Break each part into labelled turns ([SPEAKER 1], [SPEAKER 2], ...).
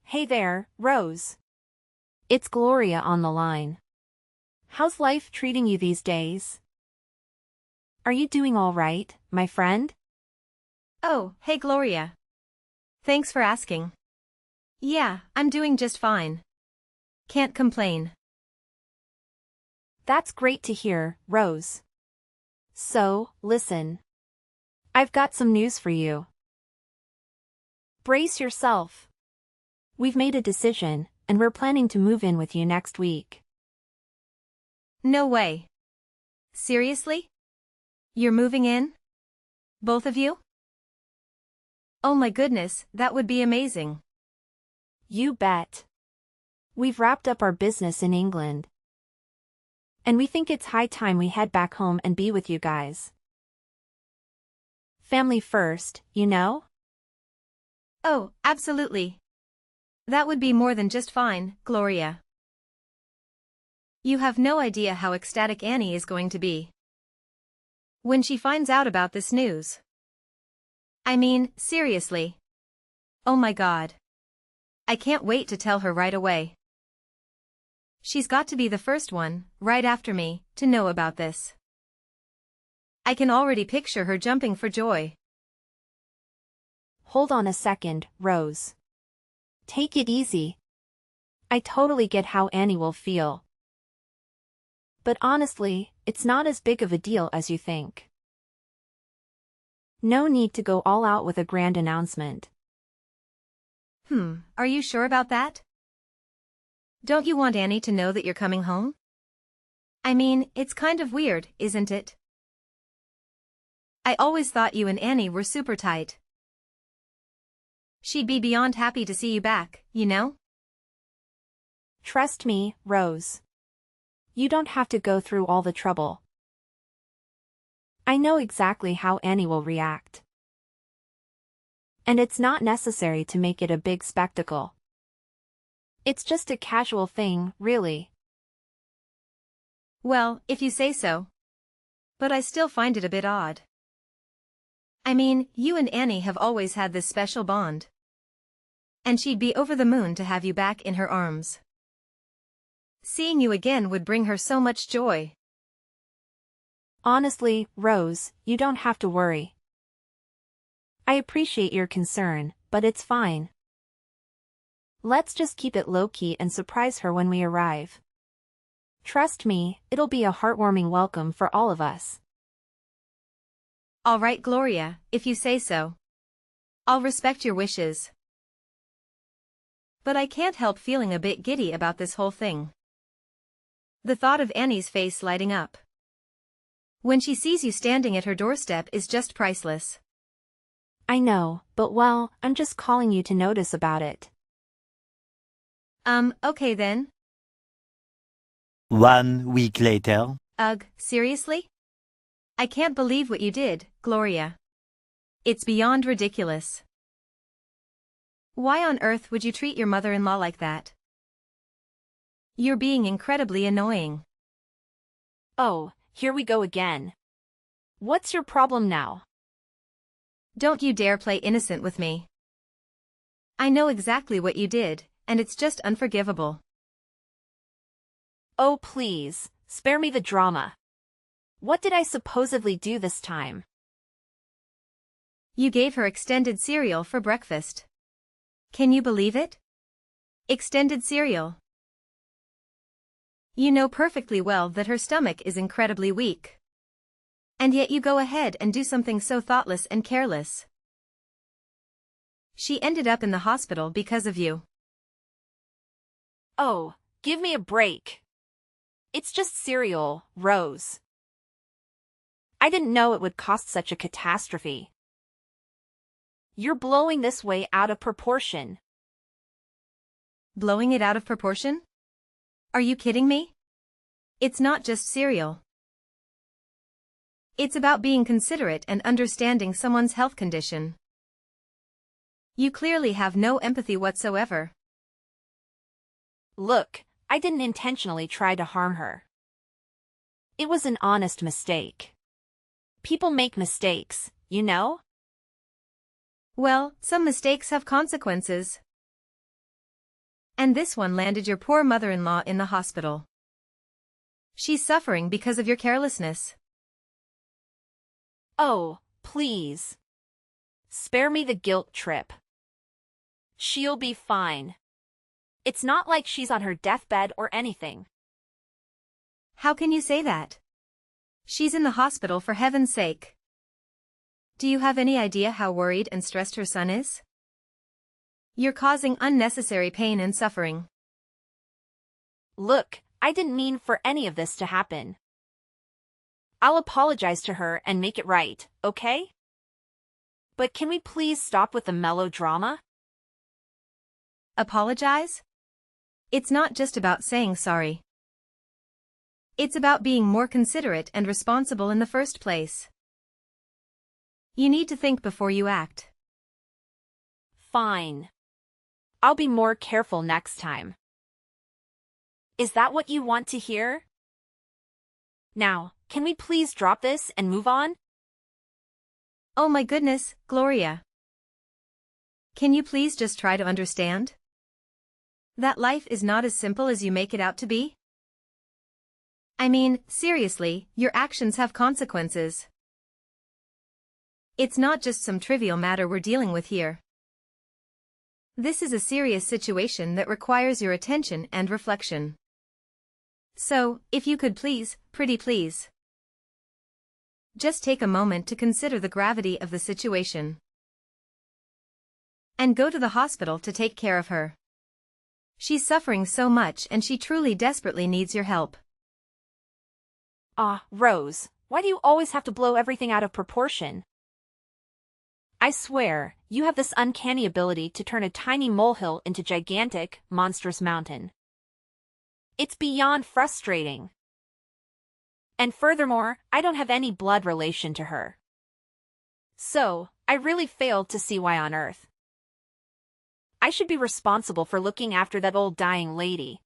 [SPEAKER 1] Hey there, Rose. It's Gloria on the line. How's life treating you these days? Are you doing all right, my friend?
[SPEAKER 2] Oh, hey Gloria. Thanks for asking. Yeah, I'm doing just fine. Can't complain.
[SPEAKER 1] That's great to hear, Rose. So, listen. I've got some news for you. Brace yourself. We've made a decision, and we're planning to move in with you next week.
[SPEAKER 2] No way. Seriously? You're moving in? Both of you? Oh my goodness, that would be amazing.
[SPEAKER 1] You bet. We've wrapped up our business in England. And we think it's high time we head back home and be with you guys. Family first, you know?
[SPEAKER 2] Oh, absolutely. That would be more than just fine, Gloria. You have no idea how ecstatic Annie is going to be when she finds out about this news. I mean, seriously. Oh my God. I can't wait to tell her right away. She's got to be the first one, right after me, to know about this. I can already picture her jumping for joy.
[SPEAKER 1] Hold on a second, Rose. Take it easy. I totally get how Annie will feel. But honestly, it's not as big of a deal as you think. No need to go all out with a grand announcement.
[SPEAKER 2] Are you sure about that? Don't you want Annie to know that you're coming home? I mean, it's kind of weird, isn't it? I always thought you and Annie were super tight. She'd be beyond happy to see you back, you know?
[SPEAKER 1] Trust me, Rose. You don't have to go through all the trouble. I know exactly how Annie will react. And it's not necessary to make it a big spectacle. It's just a casual thing, really.
[SPEAKER 2] Well, if you say so. But I still find it a bit odd. I mean, you and Annie have always had this special bond. And she'd be over the moon to have you back in her arms. Seeing you again would bring her so much joy.
[SPEAKER 1] Honestly, Rose, you don't have to worry. I appreciate your concern, but it's fine. Let's just keep it low-key and surprise her when we arrive. Trust me, it'll be a heartwarming welcome for all of us.
[SPEAKER 2] All right, Gloria, if you say so. I'll respect your wishes. But I can't help feeling a bit giddy about this whole thing. The thought of Annie's face lighting up when she sees you standing at her doorstep is just priceless.
[SPEAKER 1] I know, but well, I'm just calling you to notice about it.
[SPEAKER 2] Okay then.
[SPEAKER 3] 1 week later.
[SPEAKER 2] Ugh, seriously? I can't believe what you did, Gloria. It's beyond ridiculous. Why on earth would you treat your mother-in-law like that? You're being incredibly annoying.
[SPEAKER 1] Oh, here we go again. What's your problem now?
[SPEAKER 2] Don't you dare play innocent with me. I know exactly what you did, and it's just unforgivable.
[SPEAKER 1] Oh please, spare me the drama. What did I supposedly do this time?
[SPEAKER 2] You gave her extended cereal for breakfast. Can you believe it? Extended cereal. You know perfectly well that her stomach is incredibly weak. And yet you go ahead and do something so thoughtless and careless. She ended up in the hospital because of you.
[SPEAKER 1] Oh, give me a break. It's just cereal, Rose. I didn't know it would cost such a catastrophe. You're blowing this way out of proportion.
[SPEAKER 2] Blowing it out of proportion? Are you kidding me? It's not just cereal. It's about being considerate and understanding someone's health condition. You clearly have no empathy whatsoever.
[SPEAKER 1] Look, I didn't intentionally try to harm her. It was an honest mistake. People make mistakes, you know?
[SPEAKER 2] Well, some mistakes have consequences. And this one landed your poor mother-in-law in the hospital. She's suffering because of your carelessness.
[SPEAKER 1] Oh, please. Spare me the guilt trip. She'll be fine. It's not like she's on her deathbed or anything.
[SPEAKER 2] How can you say that? She's in the hospital, for heaven's sake. Do you have any idea how worried and stressed her son is? You're causing unnecessary pain and suffering.
[SPEAKER 1] Look, I didn't mean for any of this to happen. I'll apologize to her and make it right, okay? But can we please stop with the melodrama?
[SPEAKER 2] Apologize? It's not just about saying sorry. It's about being more considerate and responsible in the first place. You need to think before you act.
[SPEAKER 1] Fine. I'll be more careful next time. Is that what you want to hear? Now, can we please drop this and move on?
[SPEAKER 2] Oh my goodness, Gloria. Can you please just try to understand? That life is not as simple as you make it out to be? I mean, seriously, your actions have consequences. It's not just some trivial matter we're dealing with here. This is a serious situation that requires your attention and reflection. So, if you could please, pretty please, just take a moment to consider the gravity of the situation. And go to the hospital to take care of her. She's suffering so much and she truly desperately needs your help.
[SPEAKER 1] Rose, why do you always have to blow everything out of proportion? I swear, you have this uncanny ability to turn a tiny molehill into gigantic, monstrous mountain. It's beyond frustrating. And furthermore, I don't have any blood relation to her. So, I really failed to see why on earth I should be responsible for looking after that old dying lady.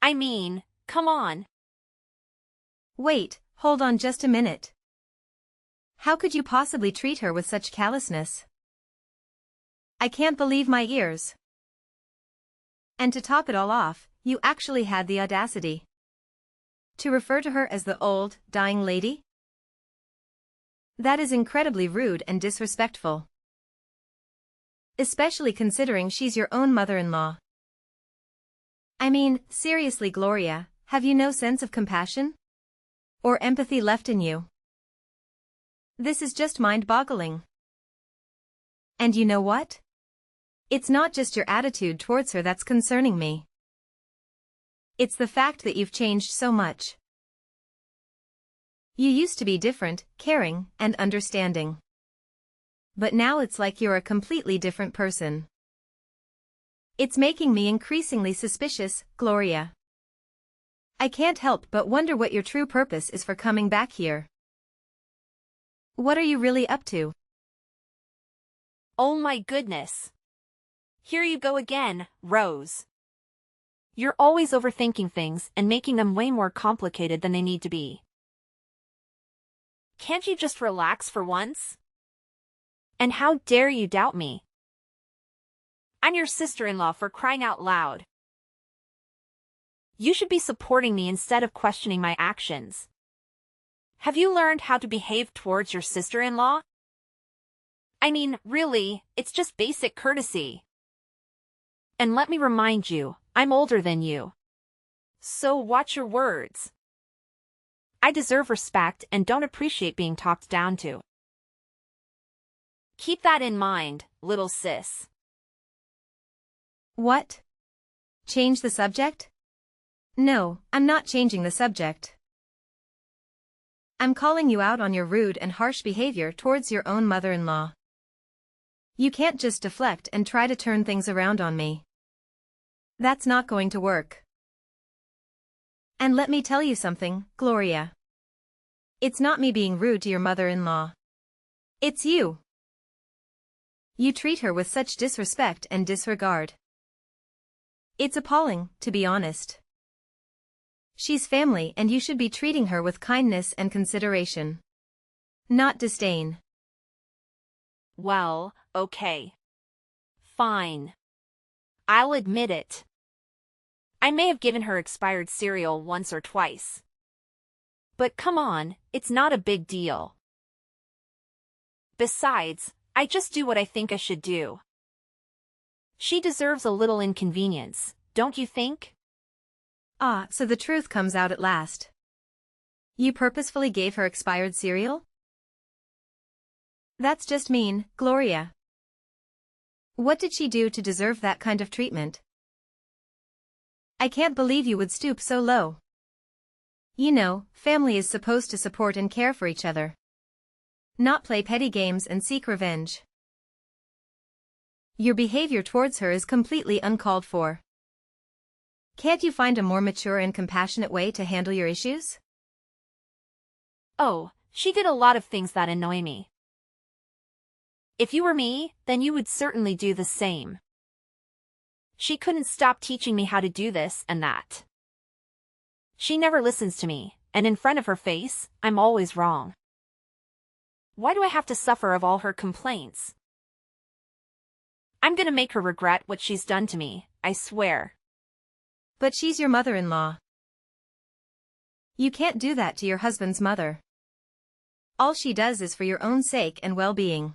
[SPEAKER 1] I mean, come on.
[SPEAKER 2] Wait, hold on just a minute. How could you possibly treat her with such callousness? I can't believe my ears. And to top it all off, you actually had the audacity to refer to her as the old, dying lady? That is incredibly rude and disrespectful. Especially considering she's your own mother-in-law. I mean, seriously, Gloria, have you no sense of compassion? Or empathy left in you? This is just mind-boggling. And you know what? It's not just your attitude towards her that's concerning me. It's the fact that you've changed so much. You used to be different, caring, and understanding. But now it's like you're a completely different person. It's making me increasingly suspicious, Gloria. I can't help but wonder what your true purpose is for coming back here. What are you really up to?
[SPEAKER 1] Oh my goodness. Here you go again, Rose. You're always overthinking things and making them way more complicated than they need to be. Can't you just relax for once? And how dare you doubt me? I'm your sister-in-law, for crying out loud. You should be supporting me instead of questioning my actions. Have you learned how to behave towards your sister-in-law? I mean, really, it's just basic courtesy. And let me remind you, I'm older than you. So watch your words. I deserve respect and don't appreciate being talked down to. Keep that in mind, little sis.
[SPEAKER 2] What? Change the subject? No, I'm not changing the subject. I'm calling you out on your rude and harsh behavior towards your own mother-in-law. You can't just deflect and try to turn things around on me. That's not going to work. And let me tell you something, Gloria. It's not me being rude to your mother-in-law. It's you. You treat her with such disrespect and disregard. It's appalling, to be honest. She's family and you should be treating her with kindness and consideration. Not disdain.
[SPEAKER 1] Well, okay. Fine. I'll admit it. I may have given her expired cereal once or twice. But come on, it's not a big deal. Besides, I just do what I think I should do. She deserves a little inconvenience, don't you think?
[SPEAKER 2] Ah, so the truth comes out at last. You purposefully gave her expired cereal? That's just mean, Gloria. What did she do to deserve that kind of treatment? I can't believe you would stoop so low. You know, family is supposed to support and care for each other. Not play petty games and seek revenge. Your behavior towards her is completely uncalled for. Can't you find a more mature and compassionate way to handle your issues?
[SPEAKER 1] Oh, she did a lot of things that annoy me. If you were me, then you would certainly do the same. She couldn't stop teaching me how to do this and that. She never listens to me, and in front of her face, I'm always wrong. Why do I have to suffer of all her complaints? I'm gonna make her regret what she's done to me, I swear.
[SPEAKER 2] But she's your mother-in-law. You can't do that to your husband's mother. All she does is for your own sake and well-being.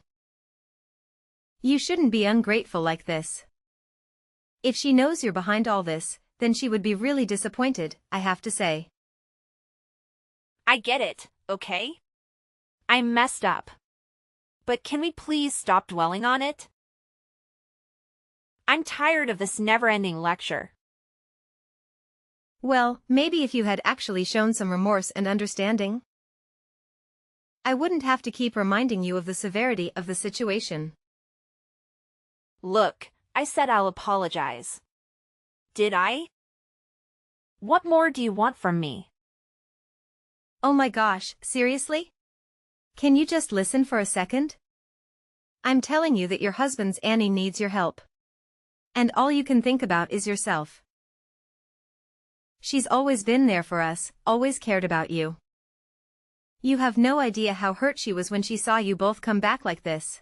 [SPEAKER 2] You shouldn't be ungrateful like this. If she knows you're behind all this, then she would be really disappointed, I have to say.
[SPEAKER 1] I get it, okay? I'm messed up. But can we please stop dwelling on it? I'm tired of this never-ending lecture.
[SPEAKER 2] Well, maybe if you had actually shown some remorse and understanding, I wouldn't have to keep reminding you of the severity of the situation.
[SPEAKER 1] Look, I said I'll apologize. Did I? What more do you want from me?
[SPEAKER 2] Oh my gosh, seriously? Can you just listen for a second? I'm telling you that your husband's Annie needs your help. And all you can think about is yourself. She's always been there for us, always cared about you. You have no idea how hurt she was when she saw you both come back like this.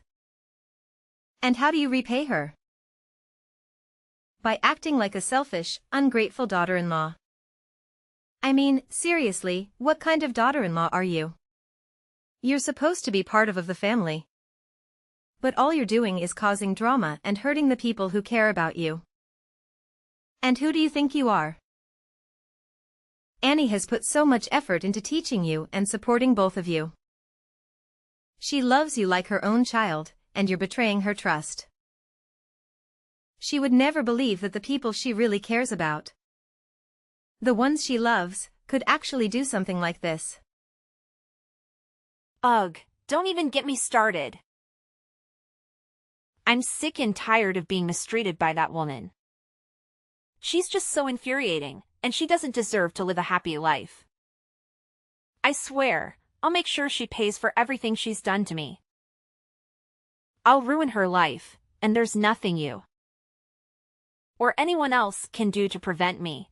[SPEAKER 2] And how do you repay her? By acting like a selfish, ungrateful daughter-in-law. I mean, seriously, what kind of daughter-in-law are you? You're supposed to be part of the family. But all you're doing is causing drama and hurting the people who care about you. And who do you think you are? Annie has put so much effort into teaching you and supporting both of you. She loves you like her own child, and you're betraying her trust. She would never believe that the people she really cares about, the ones she loves, could actually do something like this.
[SPEAKER 1] Ugh, don't even get me started. I'm sick and tired of being mistreated by that woman. She's just so infuriating, and she doesn't deserve to live a happy life. I swear, I'll make sure she pays for everything she's done to me. I'll ruin her life, and there's nothing you or anyone else can do to prevent me.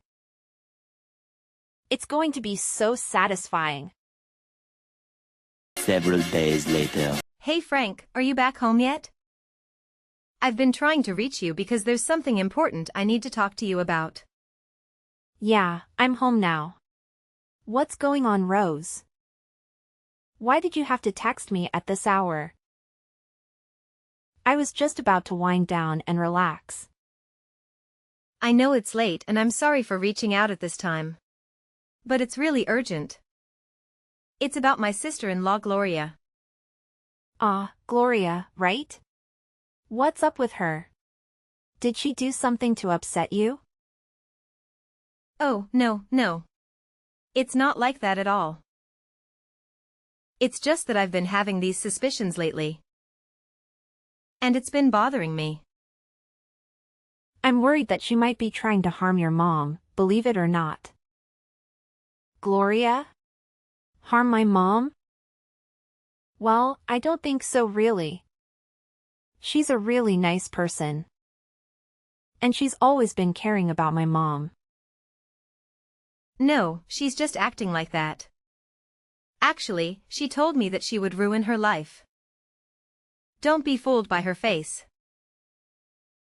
[SPEAKER 1] It's going to be so satisfying.
[SPEAKER 3] Several days later.
[SPEAKER 2] Hey Frank, are you back home yet? I've been trying to reach you because there's something important I need to talk to you about.
[SPEAKER 1] Yeah, I'm home now. What's going on, Rose? Why did you have to text me at this hour? I was just about to wind down and relax.
[SPEAKER 2] I know it's late and I'm sorry for reaching out at this time. But it's really urgent. It's about my sister-in-law Gloria.
[SPEAKER 1] Ah, Gloria, right? What's up with her? Did she do something to upset you?
[SPEAKER 2] Oh, no. It's not like that at all. It's just that I've been having these suspicions lately. And it's been bothering me.
[SPEAKER 1] I'm worried that she might be trying to harm your mom, believe it or not. Gloria? Harm my mom? Well, I don't think so really. She's a really nice person. And she's always been caring about my mom.
[SPEAKER 2] No, she's just acting like that. Actually, she told me that she would ruin her life. Don't be fooled by her face.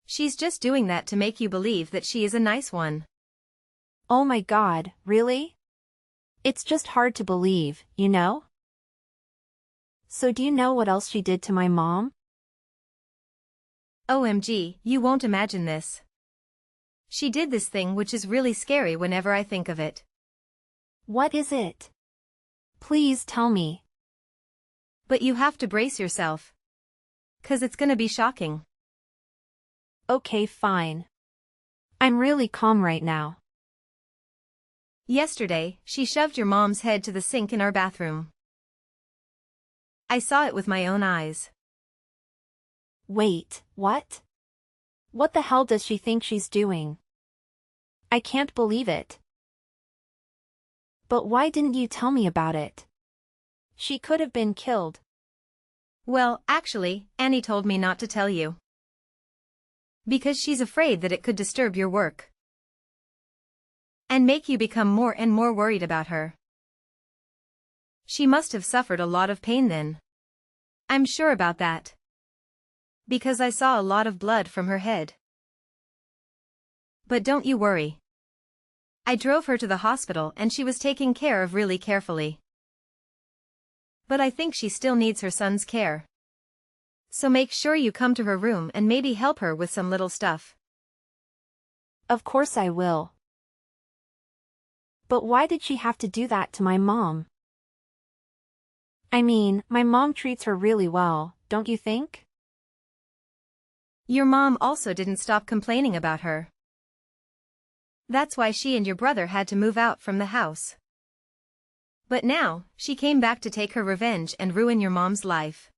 [SPEAKER 2] She's just doing that to make you believe that she is a nice one.
[SPEAKER 1] Oh my God, really? It's just hard to believe, you know? So do you know what else she did to my mom?
[SPEAKER 2] OMG, you won't imagine this. She did this thing which is really scary whenever I think of it.
[SPEAKER 1] What is it? Please tell me.
[SPEAKER 2] But you have to brace yourself. 'Cause it's gonna be shocking.
[SPEAKER 1] Okay, fine. I'm really calm right now.
[SPEAKER 2] Yesterday, she shoved your mom's head to the sink in our bathroom. I saw it with my own eyes.
[SPEAKER 1] Wait, what? What the hell does she think she's doing? I can't believe it. But why didn't you tell me about it? She could have been killed.
[SPEAKER 2] Well, actually, Annie told me not to tell you. Because she's afraid that it could disturb your work. And make you become more and more worried about her. She must have suffered a lot of pain then. I'm sure about that. Because I saw a lot of blood from her head. But don't you worry. I drove her to the hospital and she was taken care of really carefully. But I think she still needs her son's care. So make sure you come to her room and maybe help her with some little stuff.
[SPEAKER 1] Of course I will. But why did she have to do that to my mom? I mean, my mom treats her really well, don't you think?
[SPEAKER 2] Your mom also didn't stop complaining about her. That's why she and your brother had to move out from the house. But now, she came back to take her revenge and ruin your mom's life.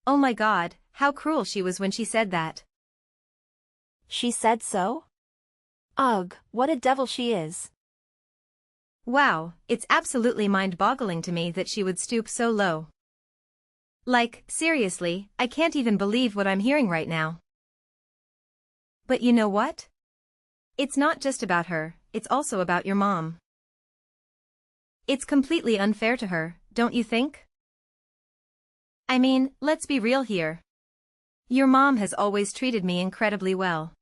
[SPEAKER 2] Oh my God, how cruel she was when she said that.
[SPEAKER 1] She said so? Ugh, what a devil she is.
[SPEAKER 2] Wow, it's absolutely mind-boggling to me that she would stoop so low. Like, seriously, I can't even believe what I'm hearing right now. But you know what? It's not just about her, it's also about your mom. It's completely unfair to her, don't you think? I mean, let's be real here. Your mom has always treated me incredibly well.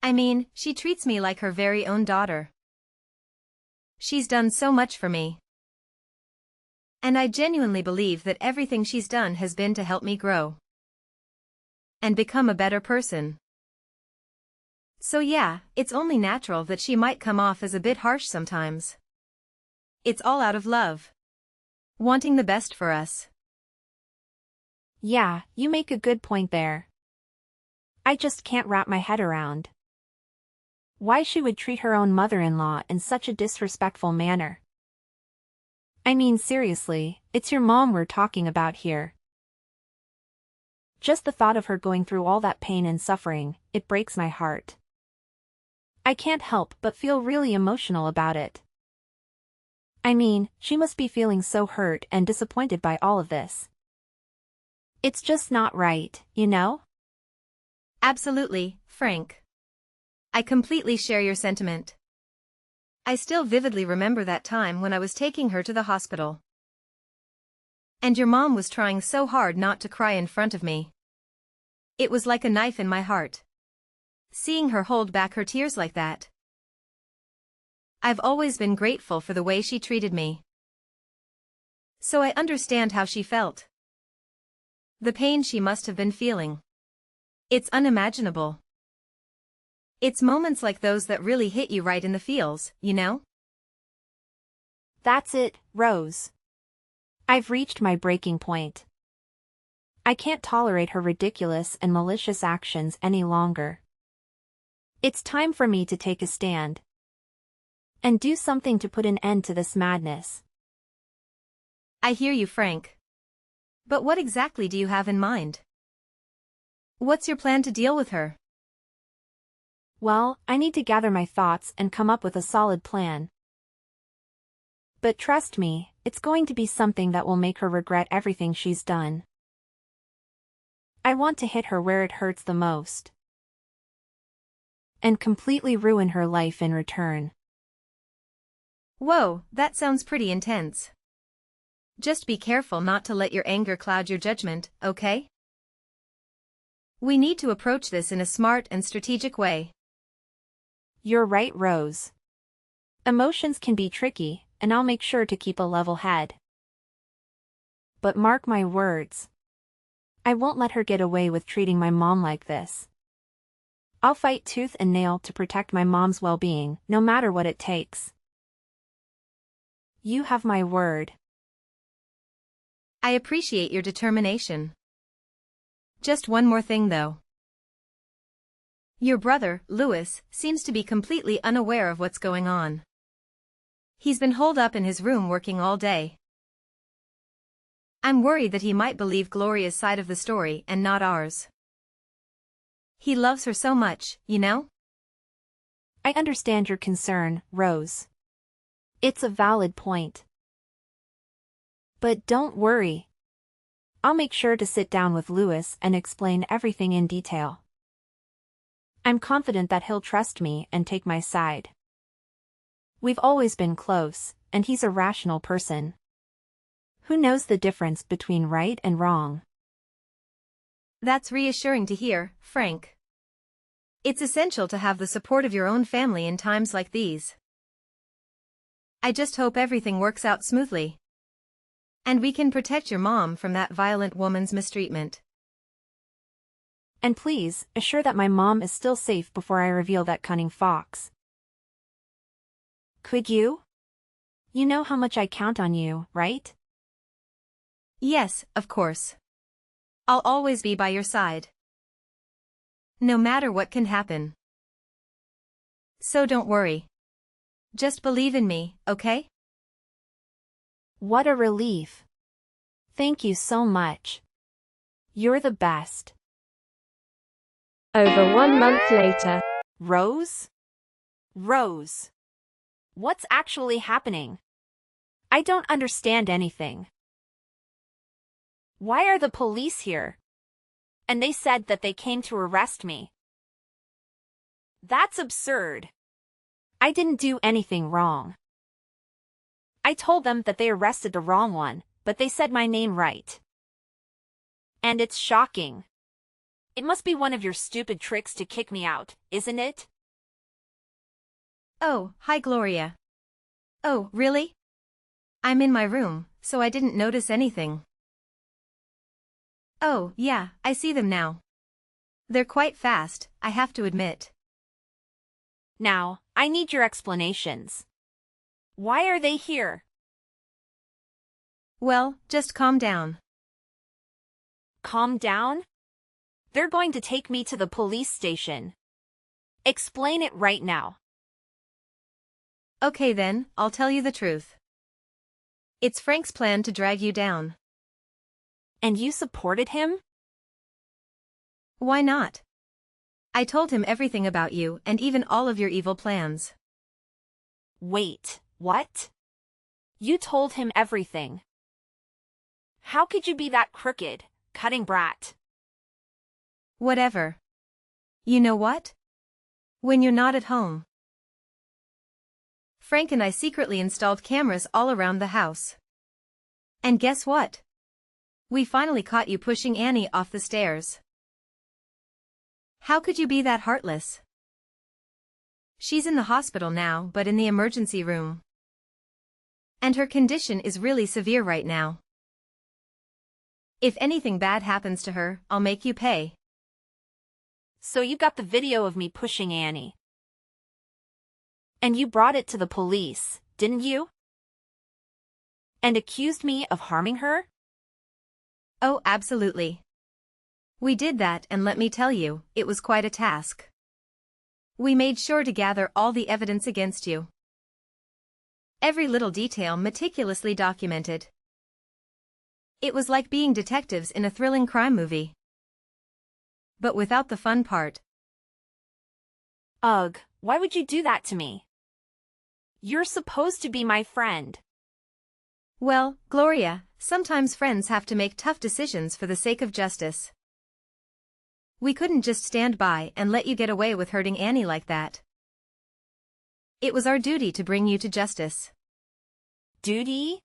[SPEAKER 2] I mean, she treats me like her very own daughter. She's done so much for me. And I genuinely believe that everything she's done has been to help me grow. And become a better person. So yeah, it's only natural that she might come off as a bit harsh sometimes. It's all out of love. Wanting the best for us.
[SPEAKER 1] Yeah, you make a good point there. I just can't wrap my head around why she would treat her own mother-in-law in such a disrespectful manner. I mean seriously, it's your mom we're talking about here. Just the thought of her going through all that pain and suffering, it breaks my heart. I can't help but feel really emotional about it. I mean, she must be feeling so hurt and disappointed by all of this. It's just not right, you know?
[SPEAKER 2] Absolutely, Frank. I completely share your sentiment. I still vividly remember that time when I was taking her to the hospital. And your mom was trying so hard not to cry in front of me. It was like a knife in my heart. Seeing her hold back her tears like that. I've always been grateful for the way she treated me. So I understand how she felt. The pain she must have been feeling. It's unimaginable. It's moments like those that really hit you right in the feels, you know?
[SPEAKER 1] That's it, Rose. I've reached my breaking point. I can't tolerate her ridiculous and malicious actions any longer. It's time for me to take a stand. And do something to put an end to this madness.
[SPEAKER 2] I hear you, Frank. But what exactly do you have in mind? What's your plan to deal with her?
[SPEAKER 1] Well, I need to gather my thoughts and come up with a solid plan. But trust me, it's going to be something that will make her regret everything she's done. I want to hit her where it hurts the most. And completely ruin her life in return.
[SPEAKER 2] Whoa, that sounds pretty intense. Just be careful not to let your anger cloud your judgment, okay? We need to approach this in a smart and strategic way.
[SPEAKER 1] You're right, Rose. Emotions can be tricky, and I'll make sure to keep a level head. But mark my words. I won't let her get away with treating my mom like this. I'll fight tooth and nail to protect my mom's well-being, no matter what it takes. You have my word.
[SPEAKER 2] I appreciate your determination. Just one more thing though. Your brother, Louis, seems to be completely unaware of what's going on. He's been holed up in his room working all day. I'm worried that he might believe Gloria's side of the story and not ours. He loves her so much, you know?
[SPEAKER 1] I understand your concern, Rose. It's a valid point. But don't worry. I'll make sure to sit down with Louis and explain everything in detail. I'm confident that he'll trust me and take my side. We've always been close, and he's a rational person. Who knows the difference between right and wrong?
[SPEAKER 2] That's reassuring to hear, Frank. It's essential to have the support of your own family in times like these. I just hope everything works out smoothly. And we can protect your mom from that violent woman's mistreatment.
[SPEAKER 1] And please, assure that my mom is still safe before I reveal that cunning fox. Could you? You know how much I count on you, right?
[SPEAKER 2] Yes, of course. I'll always be by your side. No matter what can happen. So don't worry. Just believe in me, okay?
[SPEAKER 1] What a relief. Thank you so much. You're the best.
[SPEAKER 3] Over 1 month later.
[SPEAKER 1] Rose? Rose. What's actually happening? I don't understand anything. Why are the police here? And they said that they came to arrest me. That's absurd. I didn't do anything wrong. I told them that they arrested the wrong one, but they said my name right. And it's shocking. It must be one of your stupid tricks to kick me out, isn't it?
[SPEAKER 2] Oh, hi Gloria. Oh, really? I'm in my room, so I didn't notice anything. Oh, yeah, I see them now. They're quite fast, I have to admit.
[SPEAKER 1] Now, I need your explanations. Why are they here?
[SPEAKER 2] Well, just calm down.
[SPEAKER 1] Calm down? They're going to take me to the police station. Explain it right now.
[SPEAKER 2] Okay then, I'll tell you the truth. It's Frank's plan to drag you down.
[SPEAKER 1] And you supported him?
[SPEAKER 2] Why not? I told him everything about you and even all of your evil plans.
[SPEAKER 1] Wait, what? You told him everything. How could you be that crooked, cutting brat?
[SPEAKER 2] Whatever. You know what? When you're not at home. Frank and I secretly installed cameras all around the house. And guess what? We finally caught you pushing Annie off the stairs. How could you be that heartless? She's in the hospital now, but in the emergency room. And her condition is really severe right now. If anything bad happens to her, I'll make you pay.
[SPEAKER 1] So you got the video of me pushing Annie. And you brought it to the police, didn't you? And accused me of harming her?
[SPEAKER 2] Oh, absolutely. We did that, and let me tell you, it was quite a task. We made sure to gather all the evidence against you. Every little detail meticulously documented. It was like being detectives in a thrilling crime movie. But without the fun part.
[SPEAKER 1] Ugh, why would you do that to me? You're supposed to be my friend.
[SPEAKER 2] Well, Gloria, sometimes friends have to make tough decisions for the sake of justice. We couldn't just stand by and let you get away with hurting Annie like that. It was our duty to bring you to justice.
[SPEAKER 1] Duty?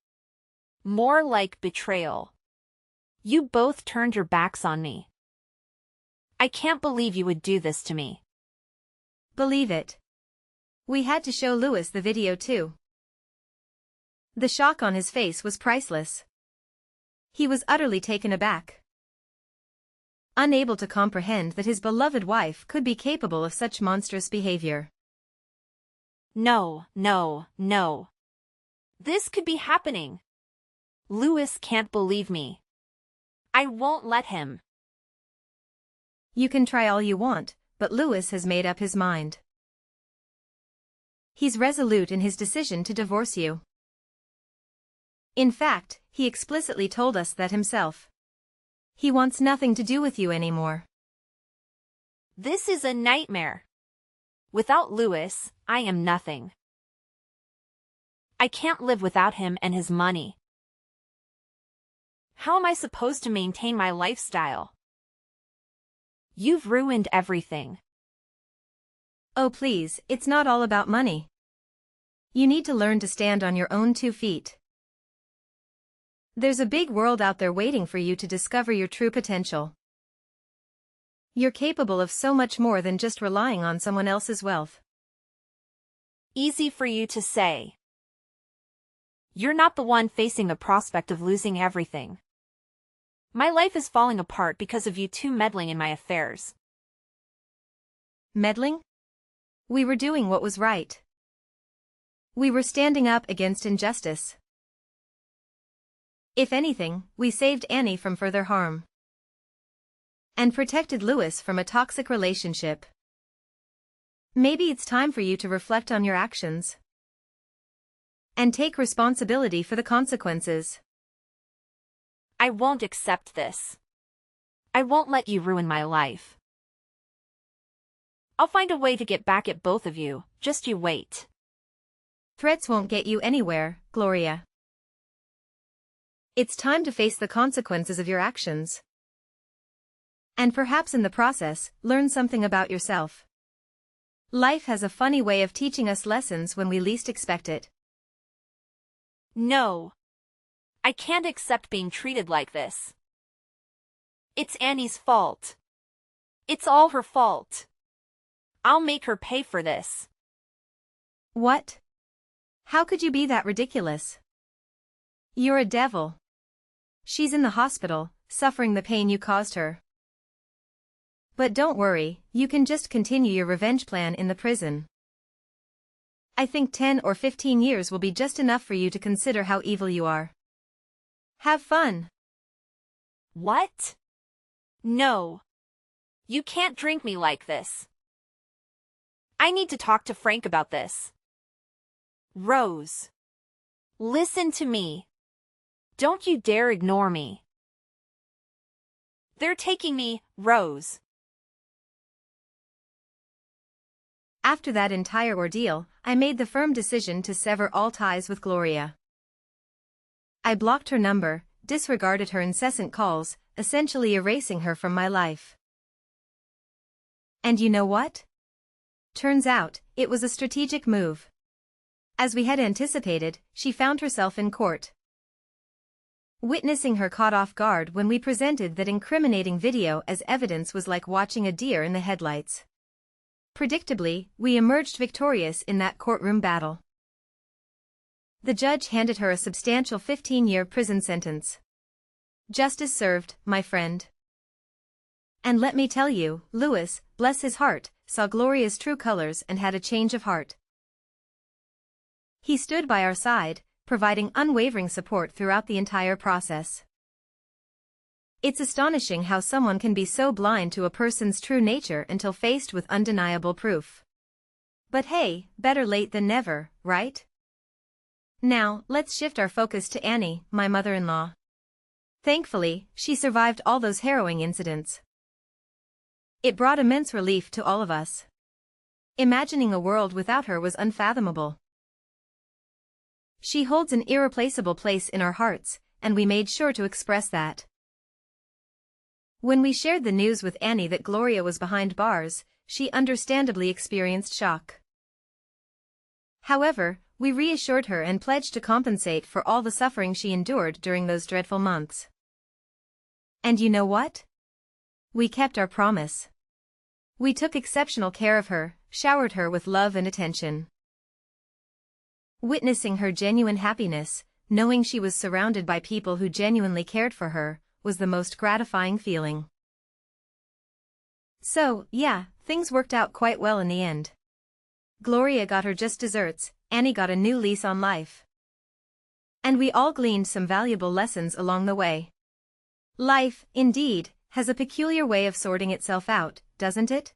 [SPEAKER 1] More like betrayal. You both turned your backs on me. I can't believe you would do this to me.
[SPEAKER 2] Believe it. We had to show Louis the video too. The shock on his face was priceless. He was utterly taken aback. Unable to comprehend that his beloved wife could be capable of such monstrous behavior.
[SPEAKER 1] No, no, no. This could be happening. Louis can't believe me. I won't let him.
[SPEAKER 2] You can try all you want, but Louis has made up his mind. He's resolute in his decision to divorce you. In fact, he explicitly told us that himself. He wants nothing to do with you anymore.
[SPEAKER 1] This is a nightmare. Without Louis, I am nothing. I can't live without him and his money. How am I supposed to maintain my lifestyle? You've ruined everything.
[SPEAKER 2] Oh please, it's not all about money. You need to learn to stand on your own 2 feet. There's a big world out there waiting for you to discover your true potential. You're capable of so much more than just relying on someone else's wealth.
[SPEAKER 1] Easy for you to say. You're not the one facing the prospect of losing everything. My life is falling apart because of you two meddling in my affairs.
[SPEAKER 2] Meddling? We were doing what was right. We were standing up against injustice. If anything, we saved Annie from further harm. And protected Louis from a toxic relationship. Maybe it's time for you to reflect on your actions. And take responsibility for the consequences.
[SPEAKER 1] I won't accept this. I won't let you ruin my life. I'll find a way to get back at both of you, just you wait.
[SPEAKER 2] Threats won't get you anywhere, Gloria. It's time to face the consequences of your actions. And perhaps in the process, learn something about yourself. Life has a funny way of teaching us lessons when we least expect it.
[SPEAKER 1] No. I can't accept being treated like this. It's Annie's fault. It's all her fault. I'll make her pay for this.
[SPEAKER 2] What? How could you be that ridiculous? You're a devil. She's in the hospital, suffering the pain you caused her. But don't worry, you can just continue your revenge plan in the prison. I think 10 or 15 years will be just enough for you to consider how evil you are. Have fun.
[SPEAKER 1] What? No. You can't drink me like this. I need to talk to Frank about this. Rose. Listen to me. Don't you dare ignore me. They're taking me, Rose.
[SPEAKER 2] After that entire ordeal, I made the firm decision to sever all ties with Gloria. I blocked her number, disregarded her incessant calls, essentially erasing her from my life. And you know what? Turns out, it was a strategic move. As we had anticipated, she found herself in court. Witnessing her caught off guard when we presented that incriminating video as evidence was like watching a deer in the headlights. Predictably, we emerged victorious in that courtroom battle. The judge handed her a substantial 15-year prison sentence. Justice served, my friend. And let me tell you, Louis, bless his heart, saw Gloria's true colors and had a change of heart. He stood by our side, providing unwavering support throughout the entire process. It's astonishing how someone can be so blind to a person's true nature until faced with undeniable proof. But hey, better late than never, right? Now, let's shift our focus to Annie, my mother-in-law. Thankfully, she survived all those harrowing incidents. It brought immense relief to all of us. Imagining a world without her was unfathomable. She holds an irreplaceable place in our hearts, and we made sure to express that. When we shared the news with Annie that Gloria was behind bars, she understandably experienced shock. However, we reassured her and pledged to compensate for all the suffering she endured during those dreadful months. And you know what? We kept our promise. We took exceptional care of her, showered her with love and attention. Witnessing her genuine happiness, knowing she was surrounded by people who genuinely cared for her, was the most gratifying feeling. So, yeah, things worked out quite well in the end. Gloria got her just desserts, Annie got a new lease on life. And we all gleaned some valuable lessons along the way. Life, indeed, has a peculiar way of sorting itself out, doesn't it?